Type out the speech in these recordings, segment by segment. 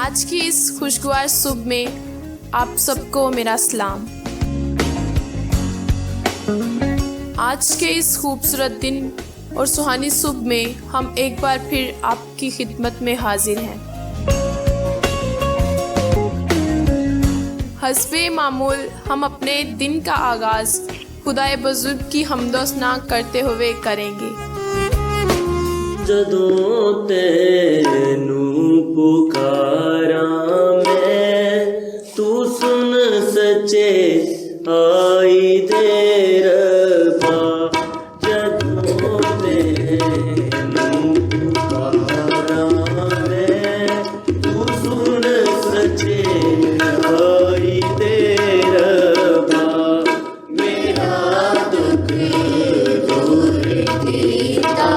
آج کی اس خوشگوار صبح میں آپ سب کو میرا سلام۔ آج کے اس خوبصورت دن اور سہانی صبح میں ہم ایک بار پھر آپ کی خدمت میں حاضر ہیں۔ حسب معمول ہم اپنے دن کا آغاز خدائے بزرگ کی حمد و ثنا کرتے ہوئے کریں گے۔ جدوں تینوں پکاراں میں تو سن سچے آئی دے ربا، جدوں تینوں پکاراں میں تو سن سچے آئی دے ربا، میرا دکھ دور کیتا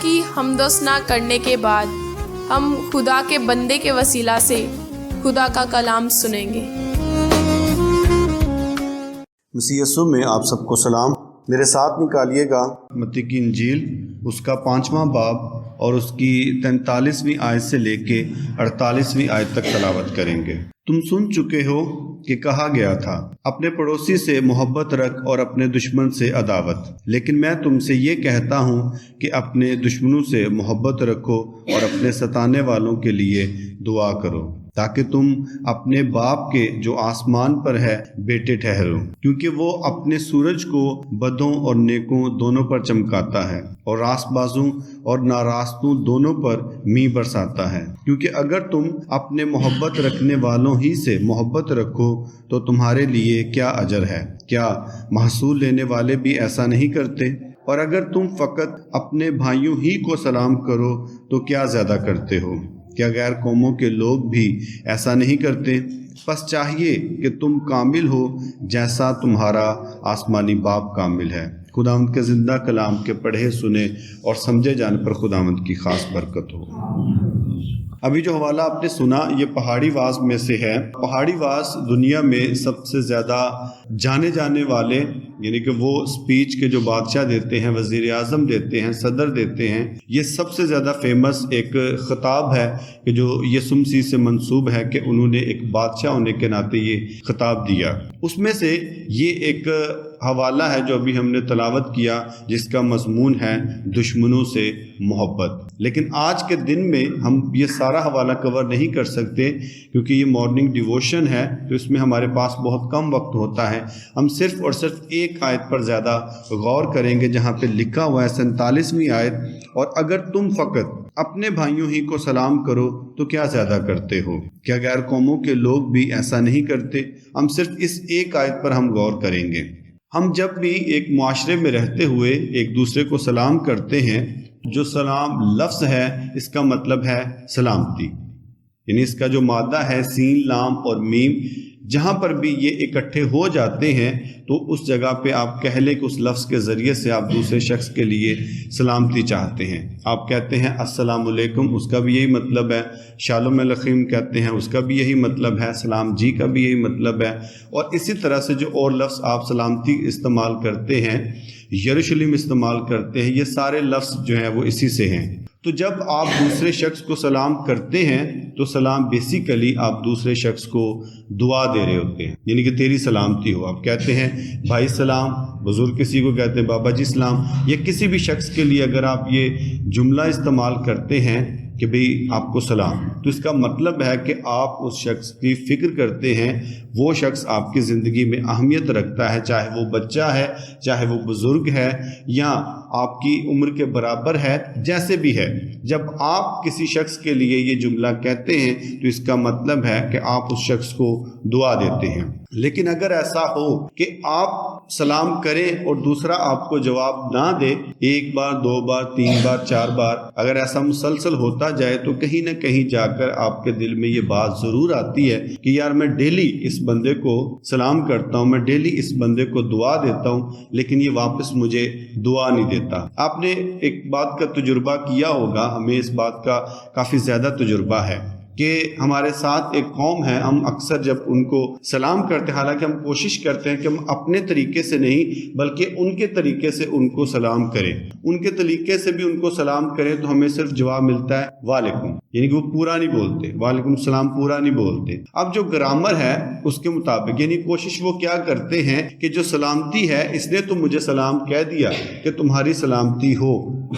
کی حمد و ثنا کرنے کے بعد ہم خدا کے بندے کے وسیلہ سے خدا کا کلام سنیں گے۔ مسیح یسوع میں آپ سب کو سلام۔ میرے ساتھ نکالیے گا متی کی انجیل، اس کا 5واں باب اور اس کی 43ویں آیت سے لے کے 48ویں آیت تک تلاوت کریں گے۔ تم سن چکے ہو کہ کہا گیا تھا، اپنے پڑوسی سے محبت رکھ اور اپنے دشمن سے عداوت۔ لیکن میں تم سے یہ کہتا ہوں کہ اپنے دشمنوں سے محبت رکھو اور اپنے ستانے والوں کے لیے دعا کرو، تاکہ تم اپنے باپ کے جو آسمان پر ہے بیٹے ٹھہرو، کیونکہ وہ اپنے سورج کو بدوں اور نیکوں دونوں پر چمکاتا ہے اور راست بازوں اور ناراستوں دونوں پر می برساتا ہے۔ کیونکہ اگر تم اپنے محبت رکھنے والوں ہی سے محبت رکھو تو تمہارے لیے کیا اجر ہے؟ کیا محصول لینے والے بھی ایسا نہیں کرتے؟ اور اگر تم فقط اپنے بھائیوں ہی کو سلام کرو تو کیا زیادہ کرتے ہو؟ کیا غیر قوموں کے لوگ بھی ایسا نہیں کرتے؟ بس چاہیے کہ تم کامل ہو جیسا تمہارا آسمانی باپ کامل ہے۔ خداوند کے زندہ کلام کے پڑھے سنے اور سمجھے جانے پر خداوند کی خاص برکت ہو۔ ابھی جو حوالہ آپ نے سنا یہ پہاڑی واز میں سے ہے۔ پہاڑی واز دنیا میں سب سے زیادہ جانے جانے والے، یعنی کہ وہ اسپیچ کے جو بادشاہ دیتے ہیں، وزیر اعظم دیتے ہیں، صدر دیتے ہیں، یہ سب سے زیادہ فیمس ایک خطاب ہے کہ جو یسوع مسیح سے منسوب ہے کہ انہوں نے ایک بادشاہ ہونے کے ناطے یہ خطاب دیا۔ اس میں سے یہ ایک حوالہ ہے جو ابھی ہم نے تلاوت کیا، جس کا مضمون ہے دشمنوں سے محبت۔ لیکن آج کے دن میں ہم یہ سارا حوالہ کور نہیں کر سکتے کیونکہ یہ مارننگ ڈیووشن ہے، تو اس میں ہمارے پاس بہت کم وقت ہوتا ہے۔ ہم صرف اور صرف ایک آیت پر زیادہ غور کریں گے جہاں پہ لکھا ہوا ہے 47ویں آیت، اور اگر تم فقط اپنے بھائیوں ہی کو سلام کرو تو کیا زیادہ کرتے ہو؟ کیا غیر قوموں کے لوگ بھی ایسا نہیں کرتے؟ ہم صرف اس ایک آیت پر ہم غور کریں گے۔ ہم جب بھی ایک معاشرے میں رہتے ہوئے ایک دوسرے کو سلام کرتے ہیں، جو سلام لفظ ہے اس کا مطلب ہے سلامتی، یعنی اس کا جو مادہ ہے سین، لام اور میم، جہاں پر بھی یہ اکٹھے ہو جاتے ہیں تو اس جگہ پہ آپ کہہ لیں کہ اس لفظ کے ذریعے سے آپ دوسرے شخص کے لیے سلامتی چاہتے ہیں۔ آپ کہتے ہیں السلام علیکم، اس کا بھی یہی مطلب ہے۔ شالوم علیکم کہتے ہیں، اس کا بھی یہی مطلب ہے۔ سلام جی کا بھی یہی مطلب ہے۔ اور اسی طرح سے جو اور لفظ آپ سلامتی استعمال کرتے ہیں، یروشلم استعمال کرتے ہیں، یہ سارے لفظ جو ہیں وہ اسی سے ہیں۔ تو جب آپ دوسرے شخص کو سلام کرتے ہیں تو سلام بیسیکلی آپ دوسرے شخص کو دعا دے رہے ہوتے ہیں، یعنی کہ تیری سلامتی ہو۔ آپ کہتے ہیں بھائی سلام، بزرگ کسی کو کہتے ہیں بابا جی سلام، یا کسی بھی شخص کے لیے اگر آپ یہ جملہ استعمال کرتے ہیں کہ بھئی آپ کو سلام، تو اس کا مطلب ہے کہ آپ اس شخص کی فکر کرتے ہیں، وہ شخص آپ کی زندگی میں اہمیت رکھتا ہے، چاہے وہ بچہ ہے، چاہے وہ بزرگ ہے، یا آپ کی عمر کے برابر ہے، جیسے بھی ہے۔ جب آپ کسی شخص کے لیے یہ جملہ کہتے ہیں تو اس کا مطلب ہے کہ آپ اس شخص کو دعا دیتے ہیں۔ لیکن اگر ایسا ہو کہ آپ سلام کریں اور دوسرا آپ کو جواب نہ دے، ایک بار، دو بار، تین بار، چار بار، اگر ایسا مسلسل ہوتا جائے تو کہیں نہ کہیں جا کر آپ کے دل میں یہ بات ضرور آتی ہے کہ یار میں ڈیلی اس بندے کو سلام کرتا ہوں، میں ڈیلی اس بندے کو دعا دیتا ہوں، لیکن یہ واپس مجھے دعا نہیں دیتا۔ آپ نے ایک بات کا تجربہ کیا ہوگا، ہمیں اس بات کا کافی زیادہ تجربہ ہے کہ ہمارے ساتھ ایک قوم ہے، ہم اکثر جب ان کو سلام کرتے ہیں، حالانکہ ہم کوشش کرتے ہیں کہ ہم اپنے طریقے سے نہیں بلکہ ان کے طریقے سے ان کو سلام کریں، ان کے طریقے سے بھی ان کو سلام کریں، تو ہمیں صرف جواب ملتا ہے وعلیکم، یعنی کہ وہ پورا نہیں بولتے، وعلیکم السلام پورا نہیں بولتے۔ اب جو گرامر ہے اس کے مطابق، یعنی کوشش وہ کیا کرتے ہیں کہ جو سلامتی ہے، اس نے تو مجھے سلام کہہ دیا کہ تمہاری سلامتی ہو،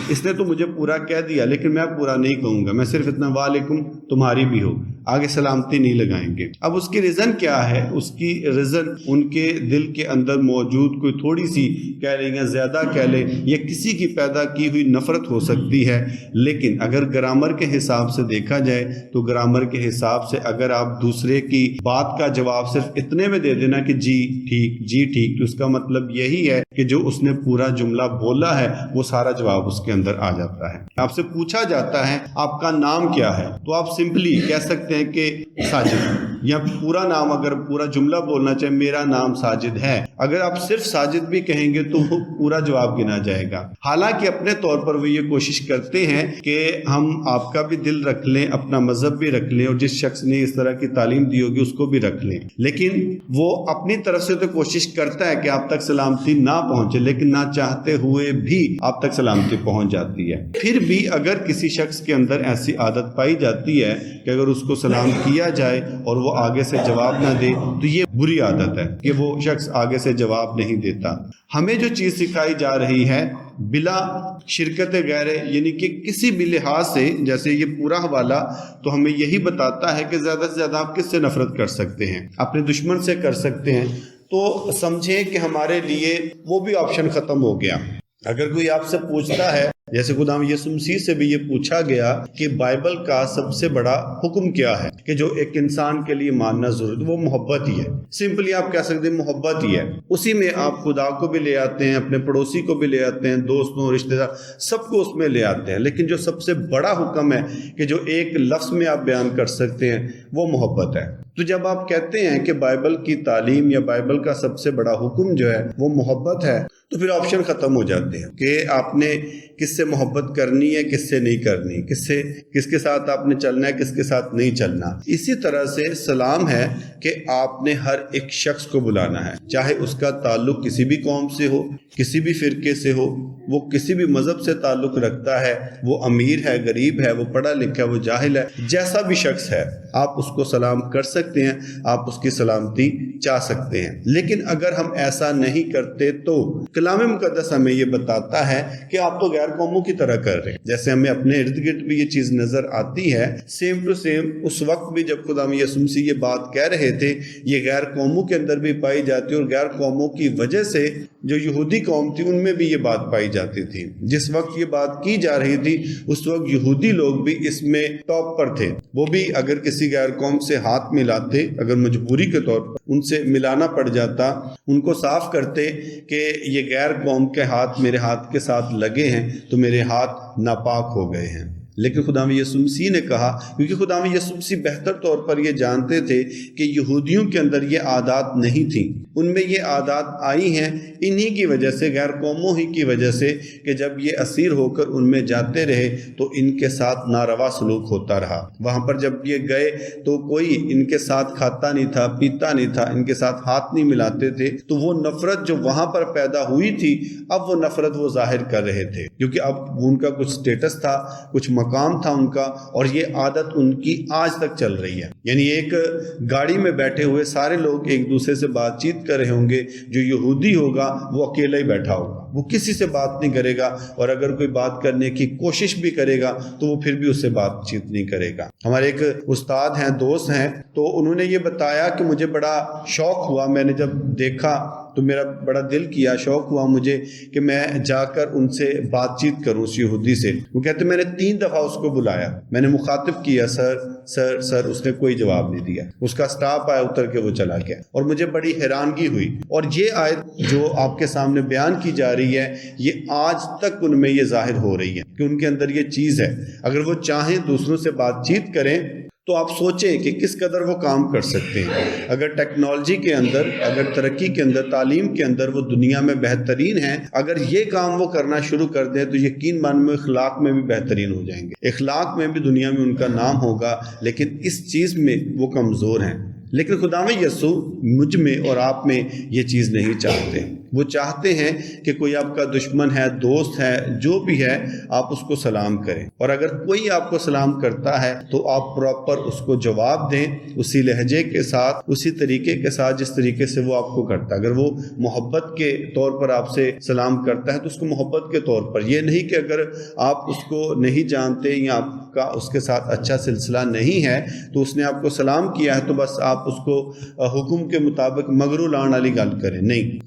اس نے تو مجھے پورا کہہ دیا، لیکن میں پورا نہیں کہوں گا، میں صرف اتنا وعلیکم تمہاری بھی ہو، آگے سلامتی نہیں لگائیں گے۔ اب اس کی ریزن کیا ہے؟ اس کی ریزن ان کے دل کے اندر موجود کوئی تھوڑی سی کہہ لیں یا زیادہ کہہ لیں یا کسی کی پیدا کی ہوئی نفرت ہو سکتی ہے۔ لیکن اگر گرامر کے حساب سے دیکھا جائے تو گرامر کے حساب سے اگر آپ دوسرے کی بات کا جواب صرف اتنے میں دے دینا کہ جی ٹھیک، جی ٹھیک، تو اس کا مطلب یہی ہے کہ جو اس نے پورا جملہ بولا ہے وہ سارا جواب اس کے اندر آ جاتا ہے۔ آپ سے پوچھا جاتا ہے آپ کا نام کیا ہے، تو آپ سمپلی کہہ سکتے کہتے ہیں کہ ساجد، یا پورا نام اگر پورا جملہ بولنا چاہے میرا نام ساجد ہے، اگر آپ صرف ساجد بھی کہیں گے تو وہ پورا جواب گنا جائے گا۔ حالانکہ اپنے طور پر وہ یہ کوشش کرتے ہیں کہ ہم آپ کا بھی دل رکھ لیں، اپنا مذہب بھی رکھ لیں، اور جس شخص نے اس طرح کی تعلیم دی ہوگی اس کو بھی رکھ لیں، لیکن وہ اپنی طرف سے تو کوشش کرتا ہے کہ آپ تک سلامتی نہ پہنچے، لیکن نہ چاہتے ہوئے بھی آپ تک سلامتی پہنچ جاتی ہے۔ پھر بھی اگر کسی شخص کے اندر ایسی عادت پائی جاتی ہے کہ اگر اس کو سلام کیا جائے اور وہ آگے سے جواب نہ دے تو یہ بری عادت ہے کہ وہ شخص آگے سے جواب نہیں دیتا۔ ہمیں جو چیز سکھائی جا رہی ہے بلا شرکت غیر، یعنی کہ کسی بھی لحاظ سے، جیسے یہ پورا حوالہ تو ہمیں یہی بتاتا ہے کہ زیادہ سے زیادہ آپ کس سے نفرت کر سکتے ہیں، اپنے دشمن سے کر سکتے ہیں، تو سمجھیں کہ ہمارے لیے وہ بھی آپشن ختم ہو گیا۔ اگر کوئی آپ سے پوچھتا ہے، جیسے خدا یسوع مسیح سے بھی یہ پوچھا گیا کہ بائبل کا سب سے بڑا حکم کیا ہے کہ جو ایک انسان کے لیے ماننا ضروری ہے، وہ محبت ہی ہے۔ سمپلی آپ کہہ سکتے ہیں محبت ہی ہے، اسی میں آپ خدا کو بھی لے آتے ہیں، اپنے پڑوسی کو بھی لے آتے ہیں، دوستوں رشتہ دار سب کو اس میں لے آتے ہیں، لیکن جو سب سے بڑا حکم ہے کہ جو ایک لفظ میں آپ بیان کر سکتے ہیں وہ محبت ہے۔ تو جب آپ کہتے ہیں کہ بائبل کی تعلیم یا بائبل کا سب سے بڑا حکم جو ہے وہ محبت ہے، تو پھر آپشن ختم ہو جاتے ہیں کہ آپ نے کس سے محبت کرنی ہے، کس سے نہیں کرنی، کس کے ساتھ آپ نے چلنا ہے، کس کے ساتھ نہیں چلنا۔ اسی طرح سے سلام ہے کہ آپ نے ہر ایک شخص کو بلانا ہے، چاہے اس کا تعلق کسی بھی قوم سے ہو، کسی بھی فرقے سے ہو، وہ کسی بھی مذہب سے تعلق رکھتا ہے، وہ امیر ہے، غریب ہے، وہ پڑھا لکھا ہے، وہ جاہل ہے، جیسا بھی شخص ہے آپ اس کو سلام کر سکتے ہیں، آپ اس کی سلامتی چاہ سکتے ہیں۔ لیکن اگر ہم ایسا نہیں کرتے تو کلام مقدس ہمیں یہ بتاتا ہے کہ آپ تو غیر قوموں کی طرح کر رہے ہیں۔ جیسے ہمیں اپنے ارد گرد بھی یہ چیز نظر آتی ہے، سیم ٹو سیم اس وقت بھی جب خدا یسوع مسیح یہ بات کہہ رہے تھے، یہ غیر قوموں کے اندر بھی پائی جاتی ہے، اور غیر قوموں کی وجہ سے جو یہودی قوم تھی ان میں بھی یہ بات پائی جاتی تھی۔ جس وقت یہ بات کی جا رہی تھی اس وقت یہودی لوگ بھی اس میں ٹاپ پر تھے، وہ بھی اگر کسی غیر قوم سے ہاتھ ملاتے، اگر مجبوری کے طور پر ان سے ملانا پڑ جاتا، ان کو صاف کرتے کہ یہ غیر قوم کے ہاتھ میرے ہاتھ کے ساتھ لگے ہیں تو میرے ہاتھ ناپاک ہو گئے ہیں۔ لیکن خدا یسوع مسیح نے کہا، کیونکہ خدا یسوع مسیح بہتر طور پر یہ جانتے تھے کہ یہودیوں کے اندر یہ عادات نہیں تھیں، ان میں یہ عادات آئی ہیں انہی کی وجہ سے، غیر قوموں ہی کی وجہ سے، کہ جب یہ اسیر ہو کر ان میں جاتے رہے تو ان کے ساتھ ناروا سلوک ہوتا رہا۔ وہاں پر جب یہ گئے تو کوئی ان کے ساتھ کھاتا نہیں تھا، پیتا نہیں تھا، ان کے ساتھ ہاتھ نہیں ملاتے تھے، تو وہ نفرت جو وہاں پر پیدا ہوئی تھی اب وہ نفرت وہ ظاہر کر رہے تھے، کیونکہ اب ان کا کچھ سٹیٹس تھا، کچھ مقام تھا ان کا، اور یہ عادت ان کی آج تک چل رہی ہے۔ یعنی ایک گاڑی میں بیٹھے ہوئے سارے لوگ ایک دوسرے سے بات چیت کر رہے ہوں گے، جو یہودی ہوگا وہ اکیلا ہی بیٹھا ہوگا، وہ کسی سے بات نہیں کرے گا، اور اگر کوئی بات کرنے کی کوشش بھی کرے گا تو وہ پھر بھی اس سے بات چیت نہیں کرے گا۔ ہمارے ایک استاد ہیں، دوست ہیں، تو انہوں نے یہ بتایا کہ مجھے بڑا شوق ہوا، میں نے جب دیکھا تو میرا بڑا دل کیا، شوق ہوا مجھے کہ میں جا کر ان سے بات چیت کروں اس یہودی سے۔ وہ کہتے میں نے 3 دفعہ اس کو بلایا، میں نے مخاطب کیا، سر سر سر، اس نے کوئی جواب نہیں دیا۔ اس کا سٹاف آیا، اتر کے وہ چلا گیا، اور مجھے بڑی حیرانگی ہوئی۔ اور یہ آیت جو آپ کے سامنے بیان کی جا رہی ہے یہ آج تک ان میں یہ ظاہر ہو رہی ہے کہ ان کے اندر یہ چیز ہے۔ اگر وہ چاہیں دوسروں سے بات چیت کریں تو آپ سوچیں کہ کس قدر وہ کام کر سکتے ہیں۔ اگر ٹیکنالوجی کے اندر، اگر ترقی کے اندر، تعلیم کے اندر وہ دنیا میں بہترین ہیں، اگر یہ کام وہ کرنا شروع کر دیں تو یقین مانو اخلاق میں بھی بہترین ہو جائیں گے، اخلاق میں بھی دنیا میں ان کا نام ہوگا، لیکن اس چیز میں وہ کمزور ہیں۔ لیکن خداوند یسوع مجھ میں اور آپ میں یہ چیز نہیں چاہتے۔ وہ چاہتے ہیں کہ کوئی آپ کا دشمن ہے، دوست ہے، جو بھی ہے، آپ اس کو سلام کریں، اور اگر کوئی آپ کو سلام کرتا ہے تو آپ پراپر اس کو جواب دیں، اسی لہجے کے ساتھ، اسی طریقے کے ساتھ جس طریقے سے وہ آپ کو کرتا ہے۔ اگر وہ محبت کے طور پر آپ سے سلام کرتا ہے تو اس کو محبت کے طور پر، یہ نہیں کہ اگر آپ اس کو نہیں جانتے یا آپ کا اس کے ساتھ اچھا سلسلہ نہیں ہے تو اس نے آپ کو سلام کیا ہے تو بس آپ اس کو حکم کے مطابق مگرو لان والی گل کریں، نہیں،